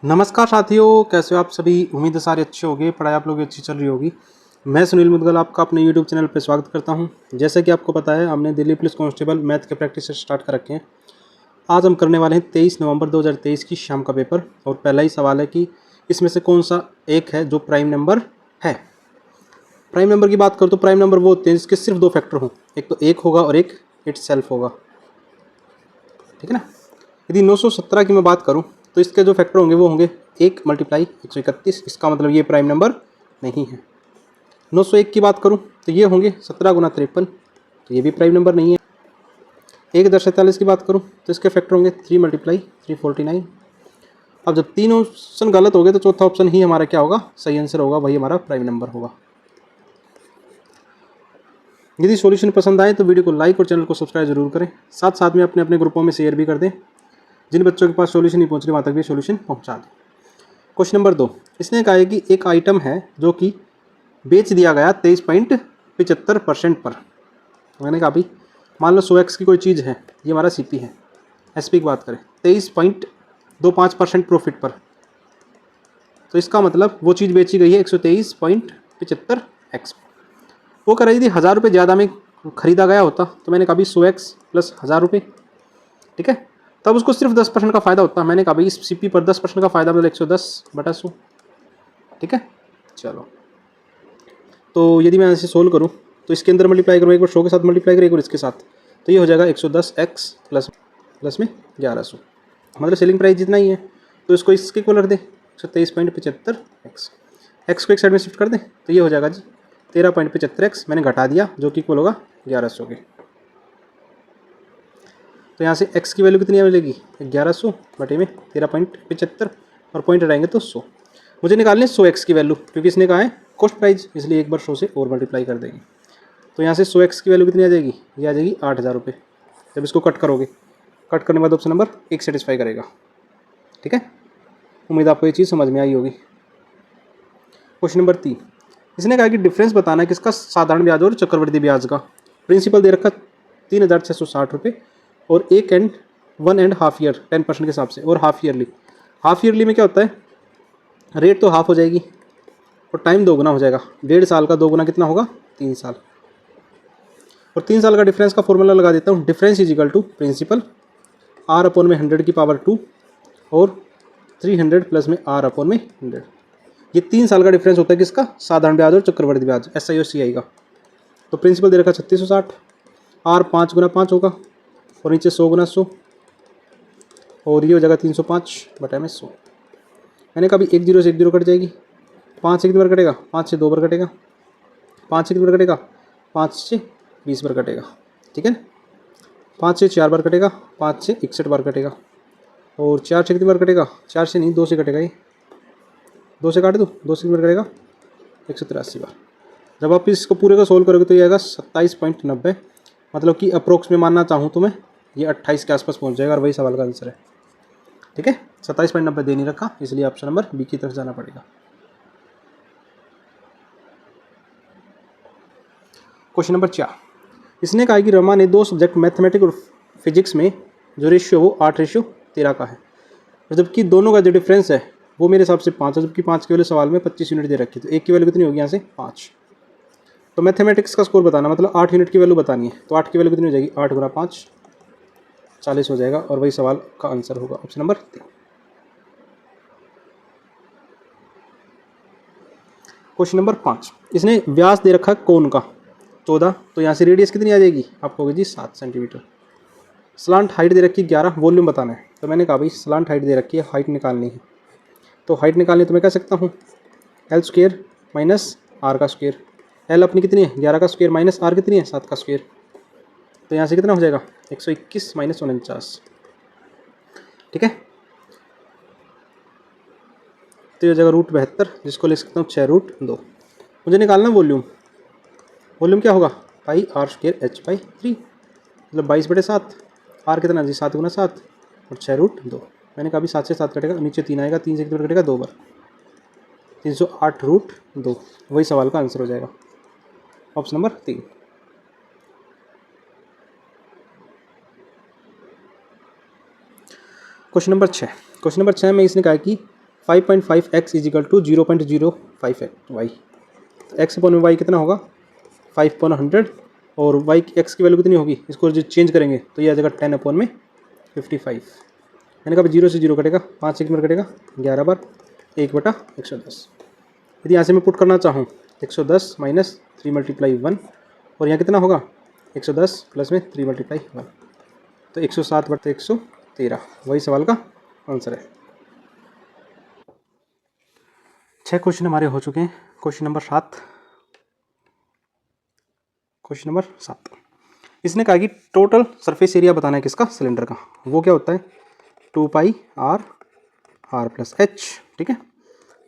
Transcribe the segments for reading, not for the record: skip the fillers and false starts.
नमस्कार साथियों, कैसे हो आप सभी। उम्मीद है सारे अच्छे होंगे, पढ़ाई आप लोगों की अच्छी चल रही होगी। मैं सुनील मुदगल आपका अपने YouTube चैनल पर स्वागत करता हूं। जैसे कि आपको पता है, हमने दिल्ली पुलिस कांस्टेबल मैथ के प्रैक्टिस से स्टार्ट कर रखे हैं। आज हम करने वाले हैं 23 नवंबर 2023 की शाम का पेपर। और पहला ही सवाल है कि इसमें से कौन सा एक है जो प्राइम नंबर है। प्राइम नंबर की बात करूँ तो प्राइम नंबर वो होते हैं जिसके सिर्फ दो फैक्टर हों, एक तो एक होगा और एक इटसेल्फ होगा, ठीक है ना। यदि 917 की मैं बात करूं तो इसके जो फैक्टर होंगे वो होंगे 1 मल्टीप्लाई 131। इसका मतलब ये प्राइम नंबर नहीं है। 901 की बात करूं तो ये होंगे 17 गुना 53, तो ये भी प्राइम नंबर नहीं है। 1,47 की बात करूं तो इसके फैक्टर होंगे 3 मल्टीप्लाई 349। अब जब तीन ऑप्शन गलत हो गए तो चौथा ऑप्शन ही हमारा क्या होगा, सही आंसर होगा, वही हमारा प्राइम नंबर होगा। यदि सॉल्यूशन पसंद आए तो वीडियो को लाइक और चैनल को सब्सक्राइब जरूर करें। साथ साथ में अपने अपने ग्रुपों में शेयर भी कर दें। जिन बच्चों के पास सॉल्यूशन नहीं पहुंच रही वहाँ तक भी सॉल्यूशन पहुंचा दें। क्वेश्चन नंबर 2, इसने कहा है कि एक आइटम है जो कि बेच दिया गया 23.75% पर। मैंने कहा भाई मान लो 100x की कोई चीज़ है, ये हमारा सीपी है। एसपी की बात करें 23.25% प्रॉफिट पर, तो इसका मतलब वो चीज़ बेची गई है 123.75x। वो कह रही थी 1000 रुपये ज़्यादा में खरीदा गया होता, तो मैंने कहा भाई 100x प्लस 1000 रुपये, ठीक है, तब उसको सिर्फ 10% का फ़ायदा होता। मैंने कहा भाई इस सीपी पर 10% का फ़ायदा मतलब 110/100, ठीक है। चलो, तो यदि मैं ऐसे सोल्व करूँ तो इसके अंदर मल्टीप्लाई करूँ, एक बार 100 के साथ मल्टीप्लाई करूँ एक बार इसके साथ, तो ये हो जाएगा 110x प्लस में 1100, मतलब सेलिंग प्राइस जितना ही है। तो इसको इसके इक्वल रख दें 123.75x। एक्स को एक साइड में शिफ्ट कर दें तो ये हो जाएगा जी 13.75x, मैंने घटा दिया, जो कि इक्वल होगा 1100 के। तो यहाँ से x की वैल्यू कितनी मिलेगी, 1100 बटे में 13.75, और पॉइंट हटाएंगे तो 100। मुझे निकालने 100x की वैल्यू, क्योंकि इसने कहा है कॉस्ट प्राइस, इसलिए एक बार 100 से और मल्टीप्लाई कर देंगे। तो यहाँ से 100x की वैल्यू कितनी आ जाएगी, ये आ जाएगी 8000 रुपये। जब इसको कट करोगे, कट करने के बाद ऑप्शन नंबर 1 सेटिस्फाई करेगा, ठीक है। उम्मीद आपको ये चीज़ समझ में आई होगी। क्वेश्चन नंबर 3, इसने कहा कि डिफरेंस बताना है किसका, साधारण ब्याज और चक्रवृद्धि ब्याज का। प्रिंसिपल दे रखा 3660 रुपये, और 1.5 ईयर 10% के हिसाब से, और हाफ ईयरली। हाफ ईयरली में क्या होता है, रेट तो हाफ हो जाएगी और टाइम दोगुना हो जाएगा। 1.5 साल का दोगुना कितना होगा, 3 साल। और 3 साल का डिफरेंस का फॉर्मूला लगा देता हूँ। Difference is equal to principal r/100 की पावर 2 और 300 प्लस में r/100। ये 3 साल का डिफरेंस होता है किसका, साधारण ब्याज और चक्रवृद्धि ब्याज, SI और CI का। तो प्रिंसिपल दे रखा 3660, r 5 गुना 5 होगा, और नीचे 100 गुना 100, और ये हो जाएगा 305 बटा में 100। मैंने कहा 1 0 से 1 0 कट जाएगी, 5 से कितनी बार कटेगा, 5 से 2 बार कटेगा, 5 से कितनी बार कटेगा, 5 से 20 बार कटेगा, ठीक है ना। 5 से 4 बार कटेगा, 5 से 61 बार कटेगा, और 4 से कितनी बार कटेगा, 4 से नहीं 2 से कटेगा। ये 2 से काट दो, 2 से कितनी बार कटेगा, 183 बार। जब आप इसको पूरे का सोल्व करोगे तो ये आएगा 27.90, मतलब कि अप्रोक्स में मानना चाहूँ तो मैं ये 28 के आसपास पहुँच जाएगा, और वही सवाल का आंसर है, ठीक है। 27.90 दे नहीं रखा, इसलिए ऑप्शन नंबर बी की तरफ जाना पड़ेगा। क्वेश्चन नंबर 4, इसने कहा कि रमा ने 2 सब्जेक्ट मैथमेटिक्स और फिजिक्स में जो रेशियो वो 8:13 का है, और जबकि दोनों का जो डिफरेंस है वो मेरे हिसाब से 5 है, जबकि 5 की वैल्यू सवाल में 25 यूनिट दे रखी है। तो एक की वैल्यू कितनी होगी यहाँ से, 5। तो मैथमेटिक्स का स्कोर बताना, मतलब 8 यूनिट की वैल्यू बतानी है, तो 8 की वैल्यू कितनी हो जाएगी, 8 गुना 5 40 हो जाएगा, और वही सवाल का आंसर होगा ऑप्शन नंबर 3। क्वेश्चन नंबर 5, इसने व्यास दे रखा है कोन का 14, तो यहाँ से रेडियस कितनी आ जाएगी, आपको होगी जी 7 सेंटीमीटर। स्लांट हाइट दे रखी है 11, वॉल्यूम बताना है। तो मैंने कहा भाई स्लांट हाइट दे रखी है, हाइट निकालनी है। तो हाइट निकालनी तो मैं कह सकता हूँ L² माइनस R का स्क्वायर। L अपनी कितनी है, 11 का स्क्वायर, माइनस R कितनी है, 7 का स्क्वायर। तो यहाँ से कितना हो जाएगा, 121 माइनस 49, ठीक है। तो ये हो जाएगा √72, जिसको लिख सकता हूँ 6√2। मुझे निकालना वॉल्यूम। वॉल्यूम क्या होगा, पाई R² H/3, मतलब 22/7। R कितना जी, 7 गुना 7, और 6√2। मैंने कहा 7 से 7 कटेगा, नीचे 3 आएगा, 3 से कितने बार कटेगा, 2 बार, 308√2, वही सवाल का आंसर हो जाएगा option number 3। Question number 6, question number 6 में इसने कहा कि 5.5x is equal to 0.05 y. X upon में वाई कितना होगा 5/100 और वाई एक्स की वैल्यू कितनी होगी, इसको जो चेंज करेंगे तो ये आ जाएगा 10/55। मैंने कहा 0 से 0 कटेगा, 5 एक बार कटेगा 11 बार 1/110। यदि यहाँ से मैं पुट करना चाहूँ 110 माइनस 3 × 1 और यहाँ कितना होगा 110 प्लस में 3 × 1 तो 107/113 वही सवाल का आंसर है। 6 क्वेश्चन हमारे हो चुके हैं। क्वेश्चन नंबर 7 इसने कहा कि टोटल सरफेस एरिया बताना है किसका, सिलेंडर का। वो क्या होता है 2πr प्लस एच। ठीक है,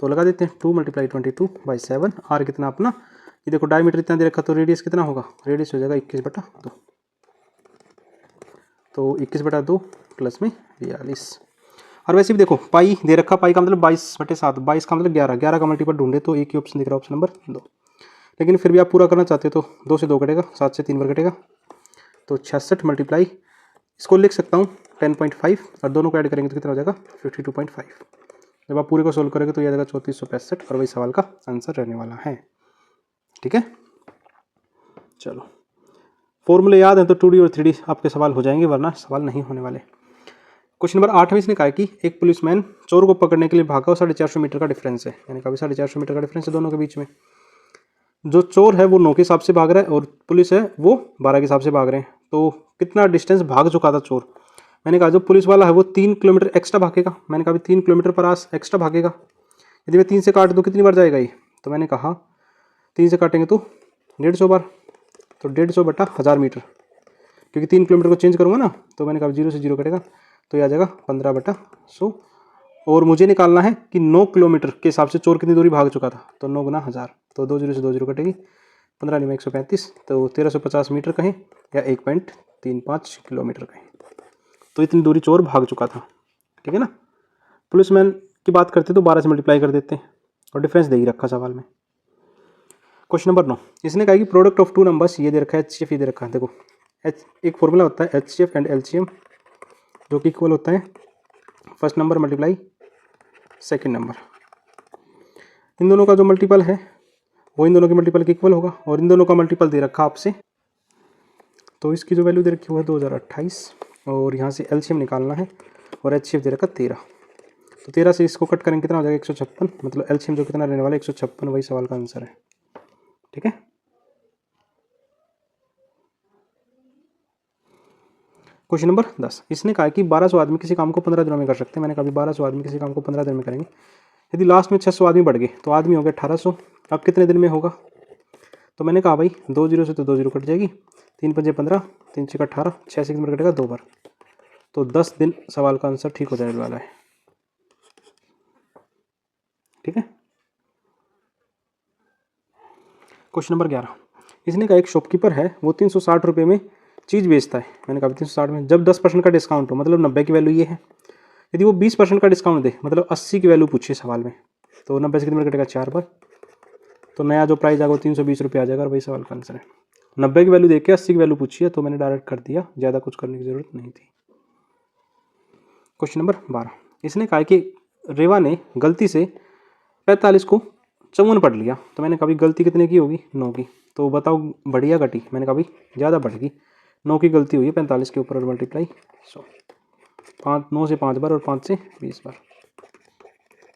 तो लगा देते हैं 2 × 22/7। आर कितना अपना, ये देखो डायमीटर इतना दे रखा तो रेडियस कितना होगा, रेडियस हो जाएगा 21/2। तो 21/2 प्लस में 42। और वैसे भी देखो पाई दे रखा, पाई का मतलब 22/7, 22 का मतलब 11, 11 का मल्टीपल ढूंढे तो एक ही ऑप्शन दिख रहा है, ऑप्शन नंबर 2। लेकिन फिर भी आप पूरा करना चाहते हो तो 2 से 2 कटेगा, 7 से 3 बार कटेगा तो 66 मल्टीप्लाई इसको लिख सकता हूँ 10.5 और दोनों को ऐड करेंगे तो कितना हो जाएगा 52.5। जब आप पूरे को सोल्व करेंगे तो ये आ जाएगा 3465 और वही सवाल का आंसर रहने वाला है। ठीक है, चलो फॉर्मूले याद है तो 2D और 3D आपके सवाल हो जाएंगे, वरना सवाल नहीं होने वाले। क्वेश्चन नंबर 8 में इसने कहा कि एक पुलिसमैन चोर को पकड़ने के लिए भागा और 450 मीटर का डिफरेंस है, यानी कभी 450 मीटर का डिफरेंस है दोनों के बीच में। जो चोर है वो 9 के हिसाब से भाग रहा है और पुलिस है वो 12 के हिसाब से भाग रहे हैं, तो कितना डिस्टेंस भाग चुका था चोर। मैंने कहा जो पुलिस वाला है वो 3 किलोमीटर एक्स्ट्रा भागेगा, मैंने कहा 3 किलोमीटर पर आस एक्स्ट्रा भागेगा। यदि मैं 3 से काट दूँ कितनी बार जाएगा ये, तो मैंने कहा 3 से काटेंगे तो 150 बार, तो 150/1000 मीटर, क्योंकि 3 किलोमीटर को चेंज करूँगा ना तो मैंने कहा 0 से 0 कटेगा तो ये आ जाएगा 15/100। और मुझे निकालना है कि 9 किलोमीटर के हिसाब से चोर कितनी दूरी भाग चुका था, तो 9 × 1000 तो 2 0 से 2 0 कटेगी, 15 × 135 तो 1350 मीटर कहें या 1.35 किलोमीटर कहें, तो इतनी दूरी चोर भाग चुका था। ठीक है ना, पुलिसमैन की बात करते तो 12 से मल्टीप्लाई कर देते हैं और डिफरेंस दे ही रखा सवाल में। क्वेश्चन नंबर 9 इसने कहा कि प्रोडक्ट ऑफ 2 नंबर्स, ये दे रखा है HCF, ये दे रखा है। देखो एक फॉर्मूला होता है HCF एंड LCM जो कि इक्वल होता है first number multiply second number. इन दोनों का जो मल्टीपल है वो इन दोनों के मल्टीपल के इक्वल होगा और इन दोनों का मल्टीपल दे रखा आपसे, तो इसकी जो वैल्यू दे रखी हुई है 2028 और यहाँ से LCM निकालना है और HCF दे रखा 13, तो 13 से इसको कट करेंगे कितना हो जाएगा 156, मतलब LCM जो कितना रहने वाला है 156, वही सवाल का आंसर है। ठीक है, क्वेश्चन नंबर 10 इसने कहा कि 1200 आदमी किसी काम को 15 दिनों में कर सकते हैं। मैंने कहा 1200 आदमी किसी काम को 15 दिन में करेंगे। यदि लास्ट में 600 आदमी बढ़ गए तो आदमी हो गए 1800, अब कितने दिन में होगा, तो मैंने कहा भाई 2 0 से तो 2 0 कट जाएगी, 3 × 5 = 15, 3 × 6 = 18, 6 से 1 बार कटेगा 2 बार, तो 10 दिन सवाल का आंसर ठीक हो जाने वाला है। ठीक है, क्वेश्चन नंबर 11 इसने कहा एक शॉपकीपर है वो 360 रुपये में चीज़ बेचता है। मैंने कहा 360 में जब 10% का डिस्काउंट हो, मतलब 90 की वैल्यू ये है। यदि वो 20% का डिस्काउंट दे, मतलब 80 की वैल्यू पूछिए सवाल में, तो 90 से कितने बार कटेगा 4 बार, तो नया जो प्राइस आएगा वो 320 रुपये आ जाएगा और वही सवाल का आंसर है। 90 की वैल्यू देख के 80 की वैल्यू पूछी है तो मैंने डायरेक्ट कर दिया, ज़्यादा कुछ करने की ज़रूरत नहीं थी। क्वेश्चन नंबर 12 इसने कहा कि रेवा ने गलती से 45 को 54 पढ़ लिया, तो मैंने कहा गलती कितने की होगी 9 की, तो बताओ बढ़िया घटी, मैंने कहा ज़्यादा बढ़ गई, 9 की गलती हुई है 45 के ऊपर और मल्टीप्लाई 100, 9 से 5 बार और 5 से 20 बार,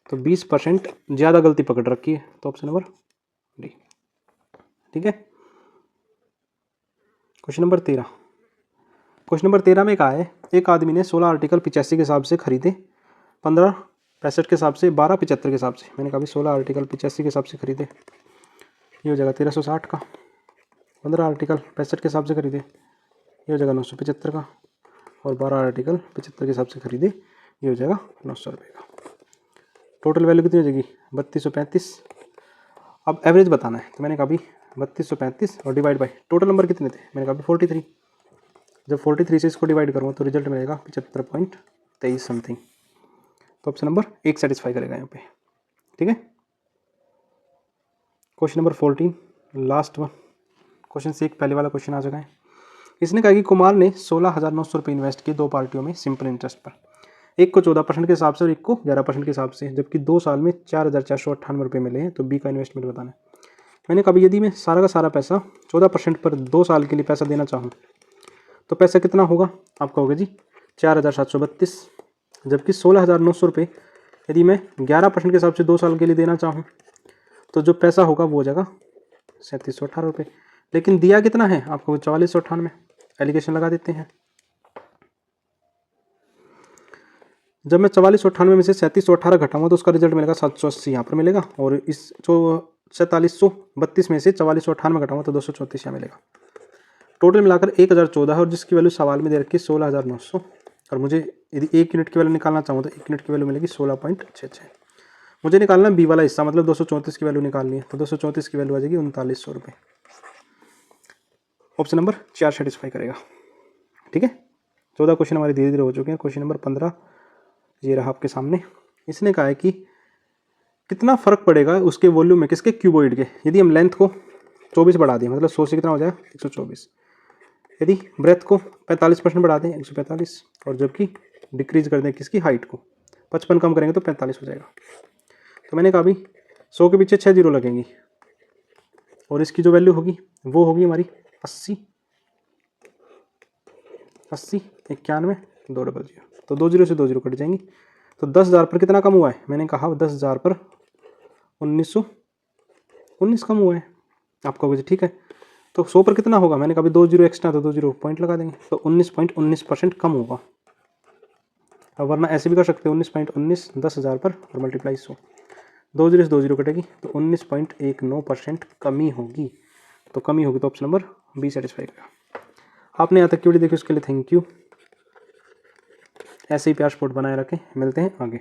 तो 20% ज़्यादा गलती पकड़ रखी है, तो ऑप्शन नंबर डी। ठीक है, क्वेश्चन नंबर 13 में कहा है एक आदमी ने 16 आर्टिकल 85 के हिसाब से खरीदे, 15 65 के हिसाब से, 12 75 के हिसाब से। मैंने कहा 16 आर्टिकल 85 के हिसाब से खरीदे, ये हो जाएगा 1360 का, 15 आर्टिकल 65 के हिसाब से खरीदे, ये हो जाएगा 975 का, और 12 आर्टिकल 75 के हिसाब से खरीदे, ये हो जाएगा 900 रुपये का। टोटल वैल्यू कितनी हो जाएगी 3235। अब एवरेज बताना है, तो मैंने कहा 3235 और डिवाइड बाई टोटल नंबर कितने थे, मैंने कहा 43। जब 43 से इसको डिवाइड करूँगा तो रिजल्ट मिलेगा 75.23 समथिंग, तो ऑप्शन नंबर 1 सेटिस्फाई करेगा यहाँ पे। ठीक है, question number 14 last one, question से एक पहले वाला क्वेश्चन आ चुका है। इसने कहा कि कुमार ने 16,900 रुपये इन्वेस्ट किए 2 पार्टियों में सिंपल इंटरेस्ट पर। एक को 14% के हिसाब से और एक को 11% के हिसाब से, जबकि 2 साल में 4,498 रुपये मिले हैं। तो बी का इन्वेस्टमेंट बताना है। मैंने कभी यदि मैं सारा का सारा पैसा 14% पर 2 साल के लिए पैसा देना चाहूँ तो पैसा कितना होगा? आप कहोगे जी 4,732, जबकि 16,900 रुपये यदि मैं 11% के हिसाब से 2 साल के लिए देना चाहूँ तो जो पैसा होगा वो हो जाएगा 3,718 रुपये। लेकिन दिया कितना है? आपको 4,498, एलिगेशन लगा देते हैं। जब मैं 4,498 में से 3,718 घटाऊंगा तो उसका रिजल्ट मिलेगा 780 यहाँ पर मिलेगा, और इस जो 4,432 में से 4,498 घटाऊंगा तो 234 यहाँ मिलेगा। टोटल मिलाकर 1,014 है, और जिसकी वैल्यू सवाल में दे रखी है 16,900, और मुझे यदि 1 यूनिट की वैल्यू निकालना चाहूँ तो 1 यूनिट की वैल्यू मिलेगी 16.66। मुझे निकालना बी वाला हिस्सा, मतलब 234 की वैल्यू निकालनी है। तो 234 की वैल्यू आ जाएगी 3900 रुपये। ऑप्शन नंबर 4 सेटिस्फाई करेगा। ठीक है, 14 क्वेश्चन हमारे धीरे धीरे हो चुके हैं। क्वेश्चन नंबर 15 ये रहा आपके सामने। इसने कहा है कि कितना फ़र्क पड़ेगा उसके वॉल्यूम में, किसके? क्यूबॉइड के। यदि हम लेंथ को 24 बढ़ा दें, मतलब 100 से कितना हो जाएगा 124। यदि ब्रेथ को 45% बढ़ा दें 145, और जबकि डिक्रीज कर दें किसकी? हाइट को 55 कम करेंगे तो 45 हो जाएगा। तो मैंने कहा अभी 100 के पीछे 6 जीरो लगेंगी, और इसकी जो वैल्यू होगी वो होगी हमारी 80, 91, 200। तो 2 जीरो से 2 जीरो कट जाएंगी। तो 10,000 पर कितना कम हुआ है? मैंने कहा 10,000 पर 1919 कम हुआ है। आप कहोगे ठीक है, तो 100 पर कितना होगा? मैंने कहा 2 जीरो एक्स्ट्रा, तो 2 जीरो पॉइंट लगा देंगे, तो 19.19% कम होगा। अब वरना ऐसे भी कर सकते हो 19.19 10,000 पर और मल्टीप्लाई 100, 2 जीरो से 2 जीरो कटेगी तो 19.19% कमी होगी। तो कमी होगी तो ऑप्शन नंबर बी सेटिस्फाई करेगा। आपने यहाँ तक की वीडियो देखी उसके लिए थैंक यू। ऐसे ही प्यार सपोर्ट बनाए रखें, मिलते हैं आगे।